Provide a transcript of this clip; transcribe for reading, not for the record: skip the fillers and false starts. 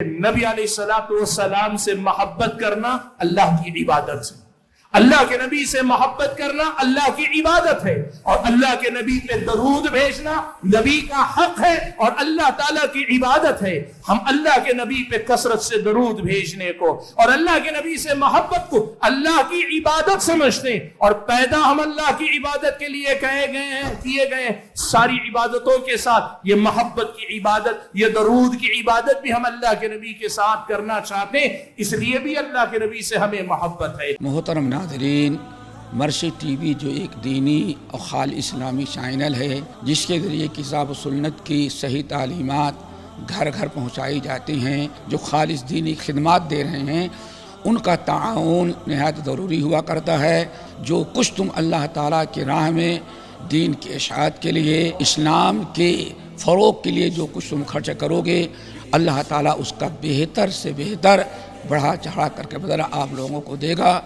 نبی علیہ الصلوۃ والسلام سے محبت کرنا اللہ کی عبادت سے، اللہ کے نبی سے محبت کرنا اللہ کی عبادت ہے، اور اللہ کے نبی پہ درود بھیجنا نبی کا حق ہے اور اللہ تعالیٰ کی عبادت ہے۔ ہم اللہ کے نبی پہ کثرت سے درود بھیجنے کو اور اللہ کے نبی سے محبت کو اللہ کی عبادت سمجھتے ہیں، اور پیدا ہم اللہ کی عبادت کے لیے کیے گئے ساری عبادتوں کے ساتھ یہ محبت کی عبادت، یہ درود کی عبادت بھی ہم اللہ کے نبی کے ساتھ کرنا چاہتے ہیں، اس لیے بھی اللہ کے نبی سے ہمیں محبت ہے۔ محترم ناظرین، مرشد ٹی وی جو ایک دینی اور خالص اسلامی چینل ہے جس کے ذریعے کتاب و سنت کی صحیح تعلیمات گھر گھر پہنچائی جاتی ہیں، جو خالص دینی خدمات دے رہے ہیں، ان کا تعاون نہایت ضروری ہوا کرتا ہے۔ جو کچھ تم اللہ تعالیٰ کی راہ میں دین کی اشاعت کے لیے، اسلام کے فروغ کے لیے جو کچھ تم خرچ کرو گے، اللہ تعالیٰ اس کا بہتر سے بہتر بڑھا چڑھا کر کے بدلہ آپ لوگوں کو دے گا۔